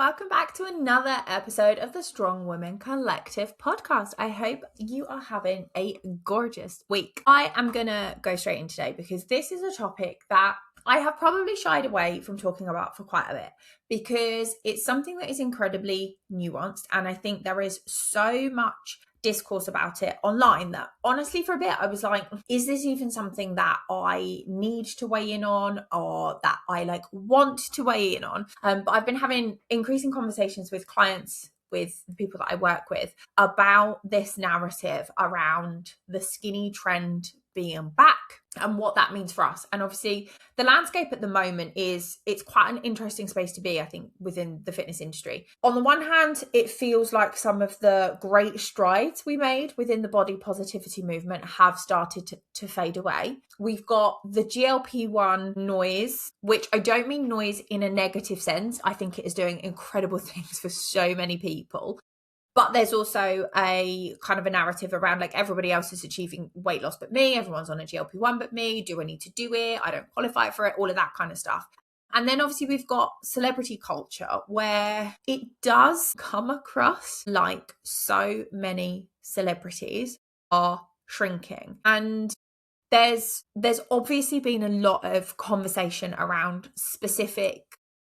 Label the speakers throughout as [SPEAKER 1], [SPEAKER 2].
[SPEAKER 1] welcome back to another episode of the Strong Women Collective podcast. I hope you are having a gorgeous week. I am going to go straight in today because this is a topic that I have probably shied away from talking about for quite a bit because it's something that is incredibly nuanced, and I think there is so much discourse about it online that honestly for a bit I was like, is this even something that I need to weigh in on or that I want to weigh in on? But I've been having increasing conversations with clients, with the people that I work with, about this narrative around the skinny trend being back and what that means for us. And obviously the landscape at the moment it's quite an interesting space to be, I think, within the fitness industry. On the one hand, it feels like some of the great strides we made within the body positivity movement have started to fade away. We've got the GLP-1 noise, which I don't mean noise in a negative sense. I think it is doing incredible things for so many people. But there's also a kind of a narrative around everybody else is achieving weight loss but me, everyone's on a GLP-1 but me, do I need to do it? I don't qualify for it, all of that kind of stuff. And then obviously we've got celebrity culture where it does come across like so many celebrities are shrinking. And there's obviously been a lot of conversation around specific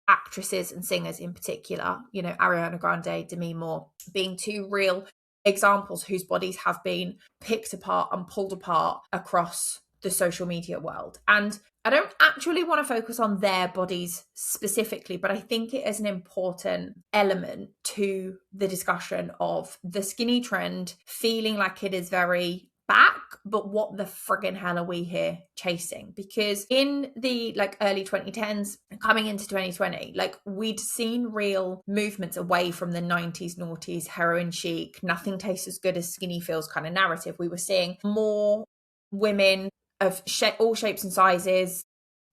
[SPEAKER 1] actresses and singers in particular, Ariana Grande, Demi Moore being two real examples whose bodies have been picked apart and pulled apart across the social media world. And I don't actually want to focus on their bodies specifically, but I think it is an important element to the discussion of the skinny trend feeling like it is very back, but what the friggin' hell are we here chasing? Because in the early 2010s coming into 2020, we'd seen real movements away from the 90s noughties heroin chic, nothing tastes as good as skinny feels kind of narrative. We were seeing more women of all shapes and sizes,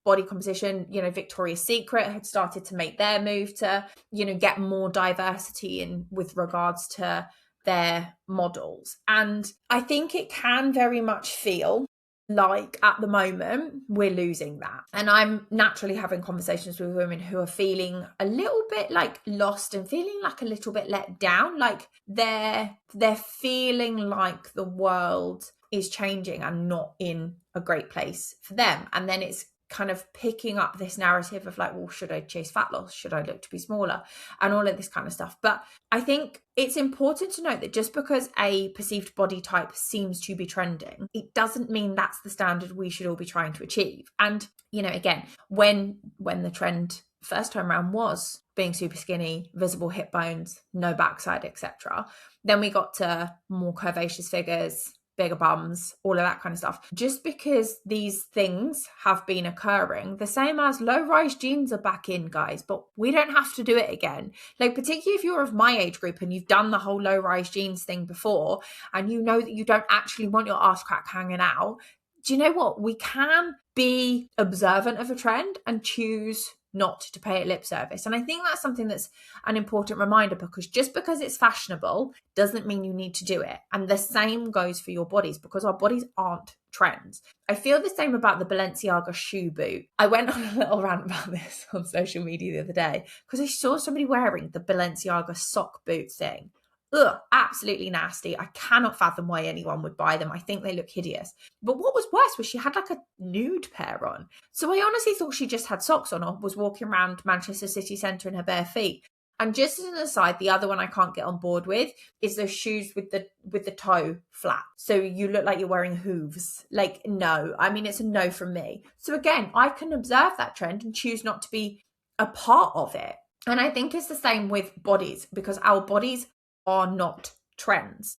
[SPEAKER 1] body composition. Victoria's Secret had started to make their move to get more diversity in with regards to their models. And I think it can very much feel like at the moment we're losing that. And I'm naturally having conversations with women who are feeling a little bit lost and feeling a little bit let down. They're feeling like the world is changing and not in a great place for them. And then it's kind of picking up this narrative of well, should I chase fat loss? Should I look to be smaller? And all of this kind of stuff. But I think it's important to note that just because a perceived body type seems to be trending, it doesn't mean that's the standard we should all be trying to achieve. And, again, when the trend first time around was being super skinny, visible hip bones, no backside, etc., then we got to more curvaceous figures, bigger bums, all of that kind of stuff. Just because these things have been occurring, the same as low-rise jeans are back in, guys, but we don't have to do it again. Particularly if you're of my age group and you've done the whole low-rise jeans thing before, and you know that you don't actually want your ass crack hanging out, do you know what? We can be observant of a trend and choose not to pay it lip service. And I think that's something that's an important reminder, because just because it's fashionable doesn't mean you need to do it. And the same goes for your bodies, because our bodies aren't trends. I feel the same about the Balenciaga shoe boot. I went on a little rant about this on social media the other day because I saw somebody wearing the Balenciaga sock boot thing. Ugh, absolutely nasty. I cannot fathom why anyone would buy them. I think they look hideous. But what was worse was she had a nude pair on. So I honestly thought she just had socks on or was walking around Manchester city centre in her bare feet. And just as an aside, the other one I can't get on board with is those shoes with the toe flat. So you look like you're wearing hooves. No. I mean, it's a no from me. So again, I can observe that trend and choose not to be a part of it. And I think it's the same with bodies, because our bodies are not trends.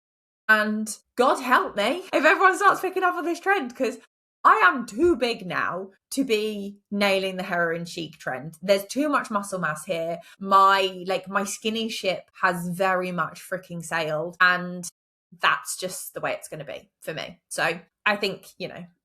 [SPEAKER 1] And God help me if everyone starts picking up on this trend, because I am too big now to be nailing the heroin chic trend. There's too much muscle mass here. My skinny ship has very much freaking sailed, and that's just the way it's going to be for me. So I think,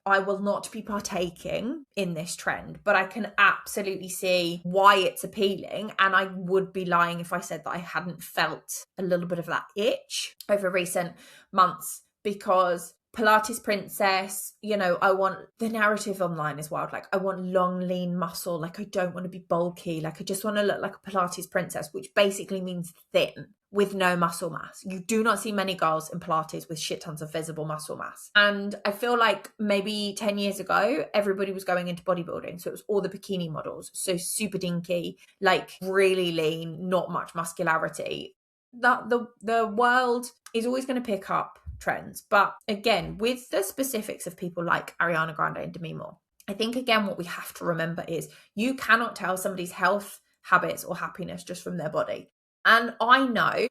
[SPEAKER 1] I will not be partaking in this trend, but I can absolutely see why it's appealing. And I would be lying if I said that I hadn't felt a little bit of that itch over recent months, because Pilates princess, you know, I want the narrative online as well. Like, I want long, lean muscle. Like, I don't want to be bulky. Like, I just want to look like a Pilates princess, which basically means thin with no muscle mass. You do not see many girls in Pilates with shit tons of visible muscle mass. And I feel like maybe 10 years ago, everybody was going into bodybuilding. So it was all the bikini models. So super dinky, like really lean, not much muscularity. The world is always going to pick up trends. But again, with the specifics of people like Ariana Grande and Demi Moore, I think, again, what we have to remember is you cannot tell somebody's health, habits, or happiness just from their body. And I know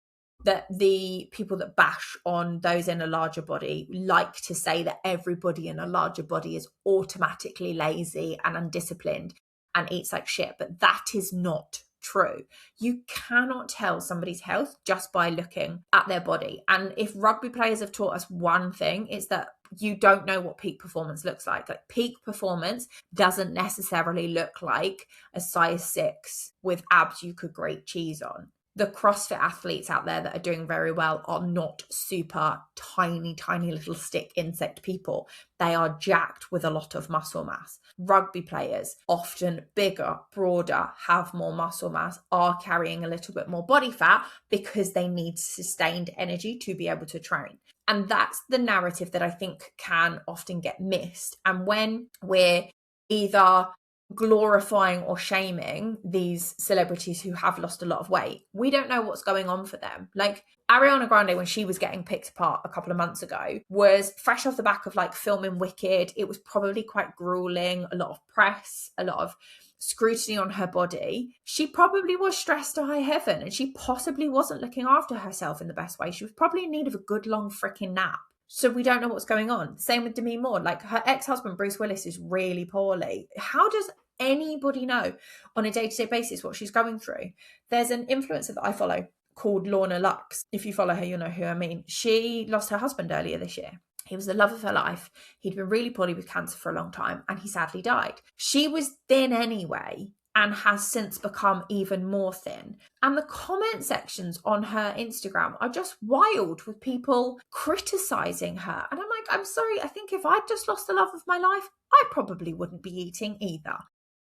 [SPEAKER 1] that the people that bash on those in a larger body like to say that everybody in a larger body is automatically lazy and undisciplined and eats like shit, but that is not true. You cannot tell somebody's health just by looking at their body. And if rugby players have taught us one thing, it's that you don't know what peak performance looks like. Like, peak performance doesn't necessarily look like a size 6 with abs you could grate cheese on. The CrossFit athletes out there that are doing very well are not super tiny, tiny little stick insect people. They are jacked with a lot of muscle mass. Rugby players, often bigger, broader, have more muscle mass, are carrying a little bit more body fat because they need sustained energy to be able to train. And that's the narrative that I think can often get missed. And when we're either glorifying or shaming these celebrities who have lost a lot of weight, we don't know what's going on for them. Like, Ariana Grande, when she was getting picked apart a couple of months ago, was fresh off the back of like filming Wicked. It was probably quite grueling, a lot of press, a lot of scrutiny on her body. She probably was stressed to high heaven, and she possibly wasn't looking after herself in the best way. She was probably in need of a good long freaking nap. So we don't know what's going on. Same with Demi Moore. Like, her ex-husband, Bruce Willis, is really poorly. How does anybody know on a day-to-day basis what she's going through? There's an influencer that I follow called Lorna Lux. If you follow her, you'll know who I mean. She lost her husband earlier this year. He was the love of her life. He'd been really poorly with cancer for a long time, and he sadly died. She was thin anyway, and has since become even more thin. And the comment sections on her Instagram are just wild, with people criticizing her. And I'm like, I'm sorry, I think if I'd just lost the love of my life, I probably wouldn't be eating either.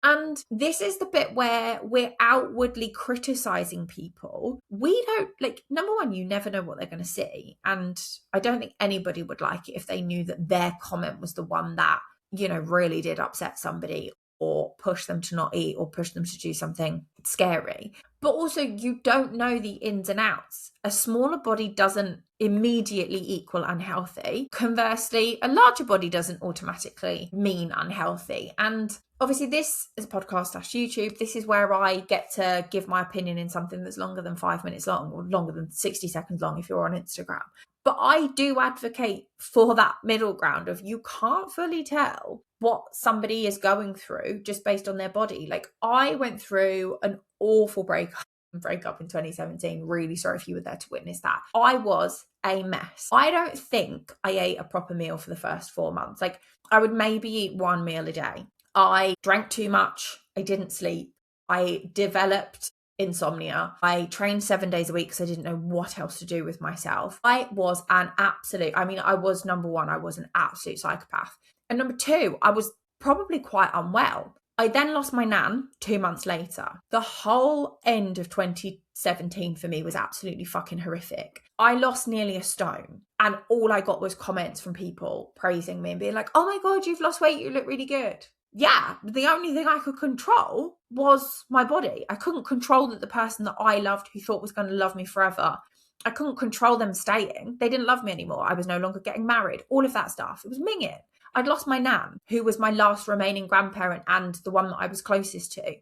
[SPEAKER 1] And this is the bit where we're outwardly criticizing people. We don't, like, number one, you never know what they're going to see. And I don't think anybody would like it if they knew that their comment was the one that, you know, really did upset somebody, or push them to not eat, or push them to do something scary. But also, you don't know the ins and outs. A smaller body doesn't immediately equal unhealthy. Conversely, a larger body doesn't automatically mean unhealthy. And obviously, this is a podcast / YouTube. This is where I get to give my opinion in something that's longer than 5 minutes long, or longer than 60 seconds long if you're on Instagram. But I do advocate for that middle ground of, you can't fully tell what somebody is going through just based on their body. Like, I went through an awful breakup in 2017. Really sorry if you were there to witness that. I was a mess. I don't think I ate a proper meal for the first 4 months. Like, I would maybe eat one meal a day. I drank too much. I didn't sleep. I developed insomnia. I trained 7 days a week because I didn't know what else to do with myself. I was an absolute, I was, number one, I was an absolute psychopath. And number two, I was probably quite unwell. I then lost my nan 2 months later. The whole end of 2017 for me was absolutely fucking horrific. I lost nearly a stone, and all I got was comments from people praising me and being like, oh my God, you've lost weight, you look really good. Yeah, the only thing I could control was my body. I couldn't control that the person that I loved, who thought was going to love me forever, I couldn't control them staying. They didn't love me anymore. I was no longer getting married. All of that stuff. It was minging. I'd lost my nan, who was my last remaining grandparent and the one that I was closest to.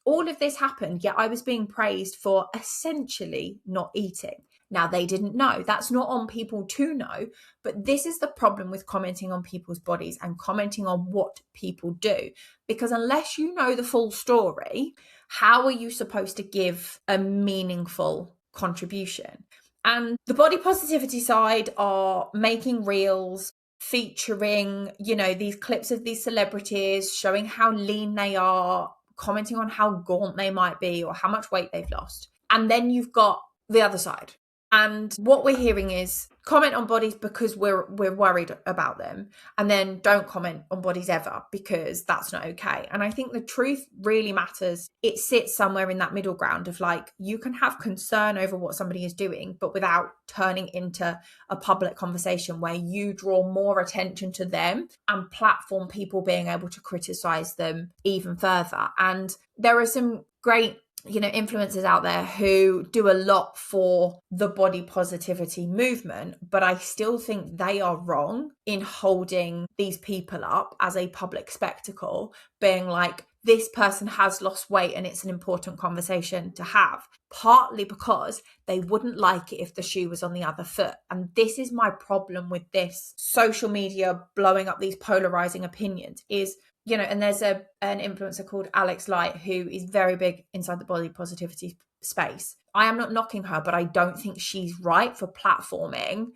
[SPEAKER 1] All of this happened, yet I was being praised for essentially not eating. Now, they didn't know. That's not on people to know, but this is the problem with commenting on people's bodies and commenting on what people do. Because unless you know the full story, how are you supposed to give a meaningful contribution? And the body positivity side are making reels, featuring, you know, these clips of these celebrities, showing how lean they are, commenting on how gaunt they might be or how much weight they've lost. And then you've got the other side. And what we're hearing is comment on bodies because we're worried about them, and then don't comment on bodies ever because that's not okay. And I think the truth really matters. It sits somewhere in that middle ground of like, you can have concern over what somebody is doing, but without turning into a public conversation where you draw more attention to them and platform people being able to criticize them even further. And there are some great influencers out there who do a lot for the body positivity movement, but I still think they are wrong in holding these people up as a public spectacle, being like, this person has lost weight and it's an important conversation to have, partly because they wouldn't like it if the shoe was on the other foot. And this is my problem with this social media blowing up these polarizing opinions is, and there's an influencer called Alex Light who is very big inside the body positivity space. I am not knocking her, but I don't think she's right for platforming,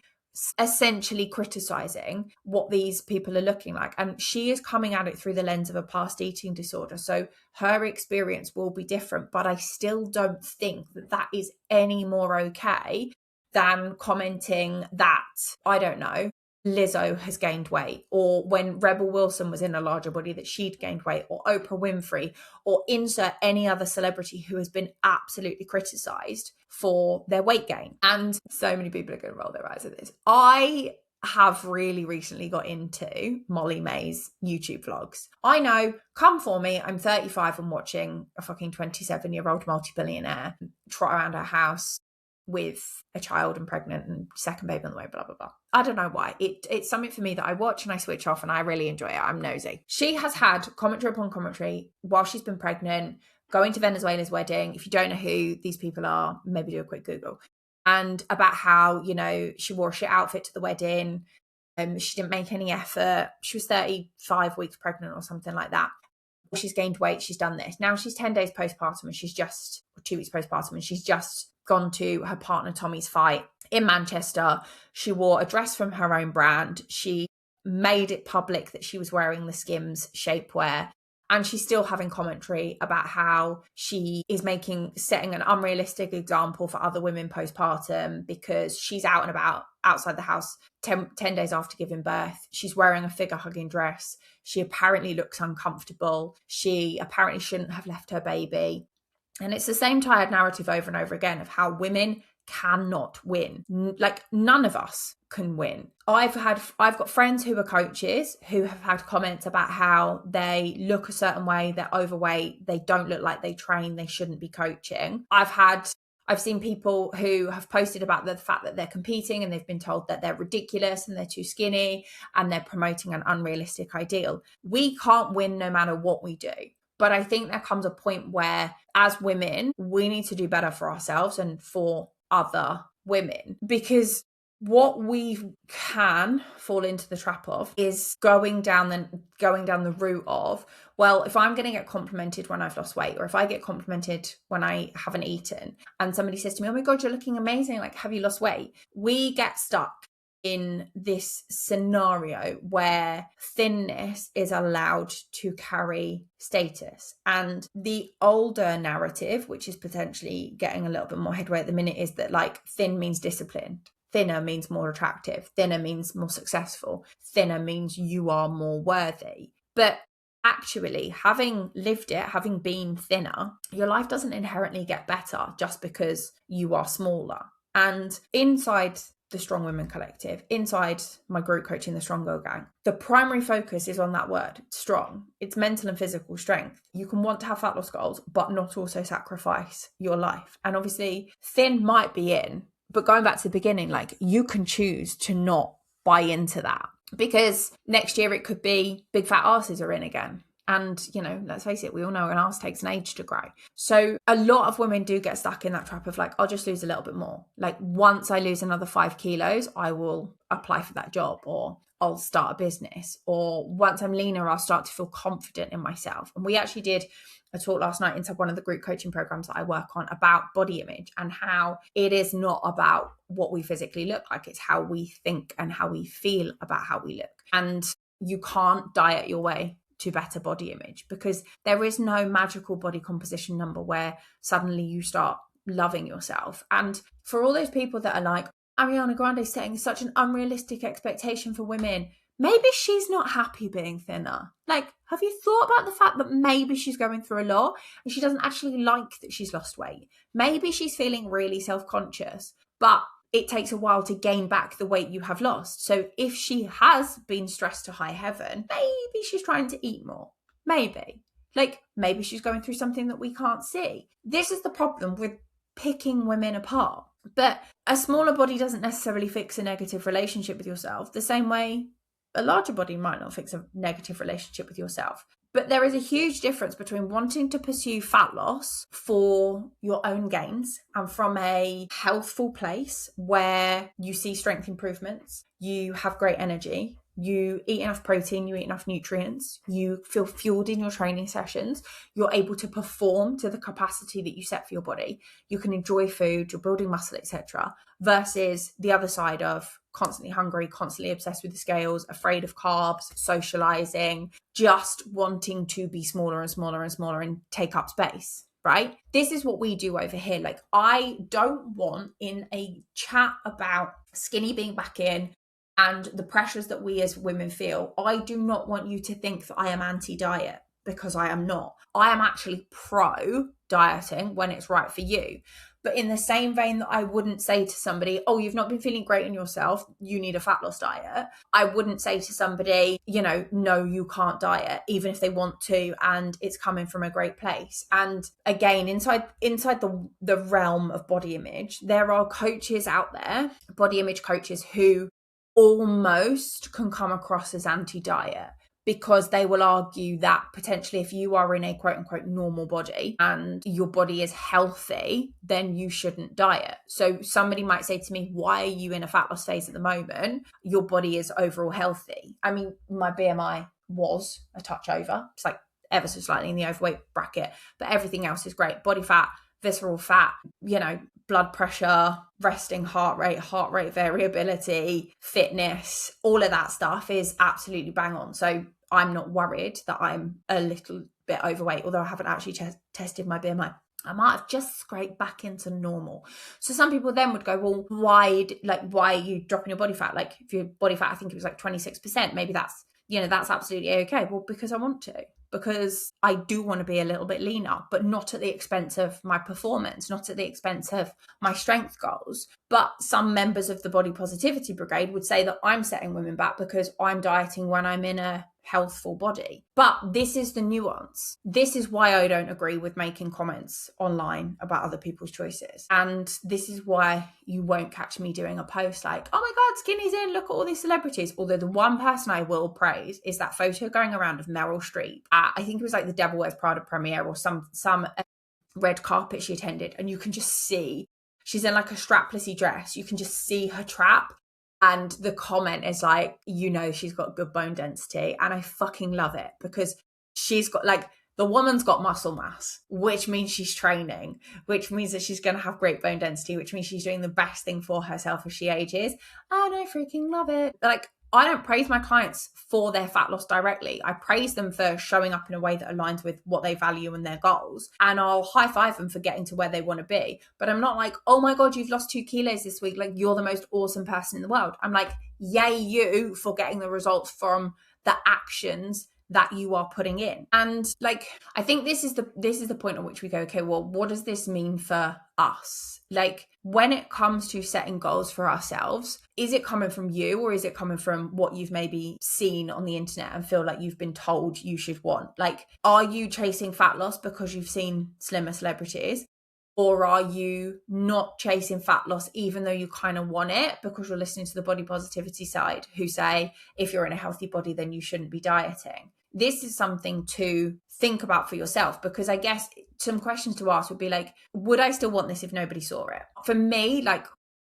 [SPEAKER 1] essentially criticizing what these people are looking like. And she is coming at it through the lens of a past eating disorder. So her experience will be different, but I still don't think that is any more okay than commenting that, I don't know, Lizzo has gained weight, or when Rebel Wilson was in a larger body that she'd gained weight, or Oprah Winfrey, or insert any other celebrity who has been absolutely criticized for their weight gain. And so many people are going to roll their eyes at this. I have really recently got into Molly May's YouTube vlogs. I know, come for me, I'm 35 and watching a fucking 27-year-old multi-billionaire trot around her house with a child and pregnant and second baby on the way, blah, blah, blah. I don't know why. It's something for me that I watch and I switch off and I really enjoy it. I'm nosy. She has had commentary upon commentary while she's been pregnant, going to Venezuela's wedding. If you don't know who these people are, maybe do a quick Google. And about how, she wore a shit outfit to the wedding. She didn't make any effort. She was 35 weeks pregnant or something like that. She's gained weight. She's done this. Now she's 10 days postpartum and she's just 2 weeks postpartum and she's just gone to her partner Tommy's fight in Manchester. She wore a dress from her own brand. She made it public that she was wearing the Skims shapewear. And she's still having commentary about how she is setting an unrealistic example for other women postpartum because she's out and about outside the house 10 days after giving birth. She's wearing a figure hugging dress. She apparently looks uncomfortable. She apparently shouldn't have left her baby. And it's the same tired narrative over and over again of how women cannot win. Like, none of us can win. I've got friends who are coaches who have had comments about how they look a certain way, they're overweight, they don't look like they train, they shouldn't be coaching. I've seen people who have posted about the fact that they're competing and they've been told that they're ridiculous and they're too skinny and they're promoting an unrealistic ideal. We can't win no matter what we do. But I think there comes a point where, as women, we need to do better for ourselves and for other women, because what we can fall into the trap of is going down the route of, well, if I'm going to get complimented when I've lost weight, or if I get complimented when I haven't eaten, and somebody says to me, oh my God, you're looking amazing, like, have you lost weight? We get stuck in this scenario where thinness is allowed to carry status. And the older narrative, which is potentially getting a little bit more headway at the minute, is that like thin means disciplined. Thinner means more attractive. Thinner means more successful. Thinner means you are more worthy. But actually, having lived it, having been thinner, your life doesn't inherently get better just because you are smaller. And inside the Strong Women Collective, inside my group coaching, the Strong Girl Gang, the primary focus is on that word, strong. It's mental and physical strength. You can want to have fat loss goals, but not also sacrifice your life. And obviously, thin might be in, but going back to the beginning, like, you can choose to not buy into that, because next year it could be big fat asses are in again. And, let's face it, we all know an ass takes an age to grow. So a lot of women do get stuck in that trap of like, I'll just lose a little bit more. Like, once I lose another 5 kilos, I will apply for that job, or I'll start a business, or once I'm leaner, I'll start to feel confident in myself. And we actually did a talk last night inside one of the group coaching programs that I work on about body image, and how it is not about what we physically look like. It's how we think and how we feel about how we look. And you can't diet your way to better body image, because there is no magical body composition number where suddenly you start loving yourself. And for all those people that are like, Ariana Grande is setting such an unrealistic expectation for women. Maybe she's not happy being thinner. Like, have you thought about the fact that maybe she's going through a lot and she doesn't actually like that she's lost weight? Maybe she's feeling really self-conscious, but it takes a while to gain back the weight you have lost. So if she has been stressed to high heaven, maybe she's trying to eat more. Maybe. Like, maybe she's going through something that we can't see. This is the problem with picking women apart. But a smaller body doesn't necessarily fix a negative relationship with yourself the same way a larger body might not fix a negative relationship with yourself. But there is a huge difference between wanting to pursue fat loss for your own gains and from a healthful place where you see strength improvements, you have great energy, you eat enough protein, you eat enough nutrients, you feel fueled in your training sessions, you're able to perform to the capacity that you set for your body, you can enjoy food, you're building muscle, etc. Versus the other side of constantly hungry, constantly obsessed with the scales, afraid of carbs, socializing, just wanting to be smaller and smaller and smaller and take up space, right? This is what we do over here. Like, I don't want in a chat about skinny being back in and the pressures that we as women feel, I do not want you to think that I am anti-diet, because I am not. I am actually pro dieting when it's right for you. But in the same vein that I wouldn't say to somebody, oh, you've not been feeling great in yourself, you need a fat loss diet. I wouldn't say to somebody, no, you can't diet, even if they want to, and it's coming from a great place. And again, inside the realm of body image, there are coaches out there, body image coaches, who almost can come across as anti-diet, because they will argue that potentially if you are in a quote unquote normal body and your body is healthy, then you shouldn't diet. So somebody might say to me, why are you in a fat loss phase at the moment? Your body is overall healthy. I mean, my BMI was a touch over. It's like ever so slightly in the overweight bracket, but everything else is great. Body fat, visceral fat, blood pressure, resting heart rate variability, fitness, all of that stuff is absolutely bang on. So I'm not worried that I'm a little bit overweight, although I haven't actually tested my BMI. I might have just scraped back into normal. So some people then would go, well, why are you dropping your body fat? Like, if your body fat, I think it was like 26%, maybe that's absolutely okay. Well, because I want to. Because I do want to be a little bit leaner, but not at the expense of my performance, not at the expense of my strength goals. But some members of the body positivity brigade would say that I'm setting women back because I'm dieting when I'm in a healthful body. But this is the nuance. This is why I don't agree with making comments online about other people's choices. And this is why you won't catch me doing a post like, oh my God, Skinny's in, look at all these celebrities. Although the one person I will praise is that photo going around of Meryl Streep at, I think it was like the Devil Wears Prada premiere or some red carpet she attended. And you can just see, she's in like a straplessy dress. You can just see her trap. And the comment is like, she's got good bone density. And I fucking love it, because she's got the woman's got muscle mass, which means she's training, which means that she's going to have great bone density, which means she's doing the best thing for herself as she ages. And I freaking love it. I don't praise my clients for their fat loss directly. I praise them for showing up in a way that aligns with what they value and their goals. And I'll high five them for getting to where they want to be. But I'm not like, oh my God, you've lost 2 kilos this week. Like, you're the most awesome person in the world. I'm like, yay you for getting the results from the actions that you are putting in. And I think this is the point at which we go, okay, well, what does this mean for us? When it comes to setting goals for ourselves, is it coming from you, or is it coming from what you've maybe seen on the internet and feel like you've been told you should want? Are you chasing fat loss because you've seen slimmer celebrities? Or are you not chasing fat loss even though you kind of want it because you're listening to the body positivity side who say, if you're in a healthy body, then you shouldn't be dieting? This is something to think about for yourself, because I guess some questions to ask would be like, would I still want this if nobody saw it? For me,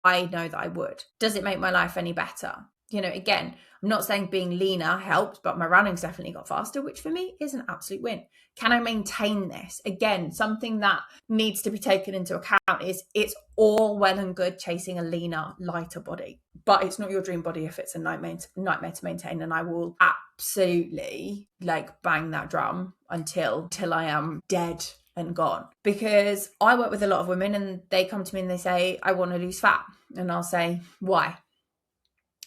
[SPEAKER 1] I know that I would. Does it make my life any better? Again, I'm not saying being leaner helps, but my running's definitely got faster, which for me is an absolute win. Can I maintain this? Again, something that needs to be taken into account is it's all well and good chasing a leaner, lighter body, but it's not your dream body if it's a nightmare to maintain. And I will absolutely bang that drum until I am dead. and gone. Because I work with a lot of women and they come to me and they say, I want to lose fat. And I'll say, why?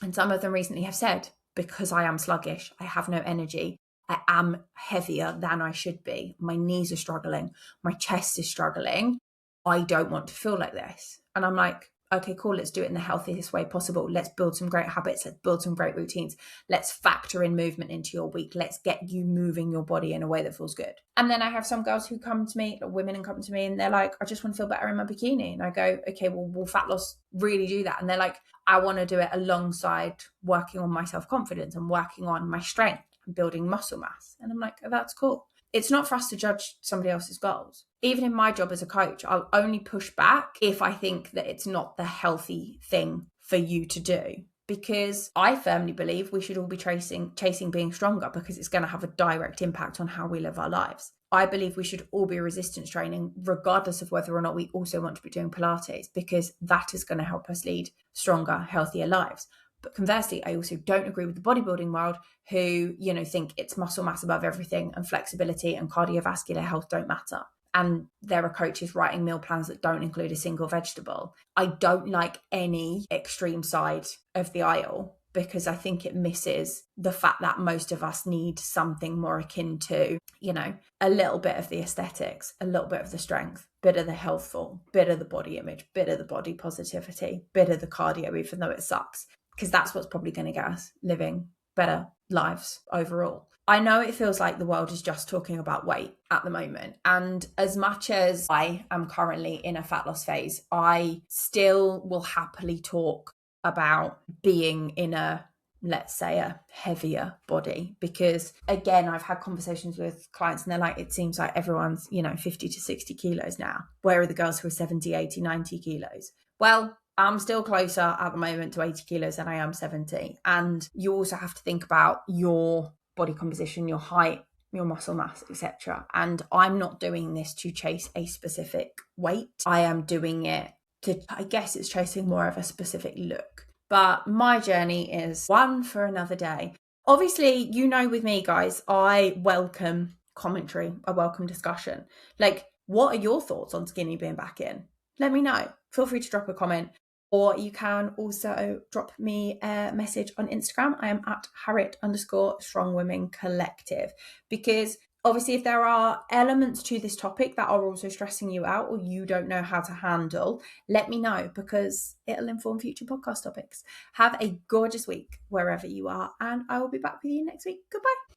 [SPEAKER 1] And some of them recently have said, because I am sluggish, I have no energy, I am heavier than I should be, my knees are struggling, my chest is struggling, I don't want to feel like this. And I'm like, okay, cool, let's do it in the healthiest way possible. Let's build some great habits, let's build some great routines, let's factor in movement into your week, let's get you moving your body in a way that feels good. And then I have some girls who come to me, women, and come to me and they're like, I just want to feel better in my bikini. And I go, okay, well, will fat loss really do that? And they're like, I want to do it alongside working on my self-confidence and working on my strength and building muscle mass. And I'm like, oh, that's cool. It's not for us to judge somebody else's goals. Even in my job as a coach, I'll only push back if I think that it's not the healthy thing for you to do. Because I firmly believe we should all be chasing being stronger, because it's going to have a direct impact on how we live our lives. I believe we should all be resistance training, regardless of whether or not we also want to be doing Pilates, because that is going to help us lead stronger, healthier lives. But conversely, I also don't agree with the bodybuilding world who, think it's muscle mass above everything and flexibility and cardiovascular health don't matter. And there are coaches writing meal plans that don't include a single vegetable. I don't like any extreme side of the aisle, because I think it misses the fact that most of us need something more akin to, a little bit of the aesthetics, a little bit of the strength, bit of the healthful, bit of the body image, bit of the body positivity, bit of the cardio, even though it sucks, because that's what's probably going to get us living better lives overall. I know it feels like the world is just talking about weight at the moment. And as much as I am currently in a fat loss phase, I still will happily talk about being in let's say a heavier body, because again, I've had conversations with clients and they're like, it seems like everyone's 50 to 60 kilos now. Where are the girls who are 70, 80, 90 kilos? Well, I'm still closer at the moment to 80 kilos than I am 70. And you also have to think about your body composition, your height, your muscle mass, etc. And I'm not doing this to chase a specific weight. I am doing it to, I guess it's chasing more of a specific look. But my journey is one for another day. Obviously, with me, guys, I welcome commentary. I welcome discussion. Like, what are your thoughts on skinny being back in? Let me know. Feel free to drop a comment. Or you can also drop me a message on Instagram. I am at Harriet_strongwomencollective. Because obviously, if there are elements to this topic that are also stressing you out or you don't know how to handle, let me know, because it'll inform future podcast topics. Have a gorgeous week wherever you are, and I will be back with you next week. Goodbye.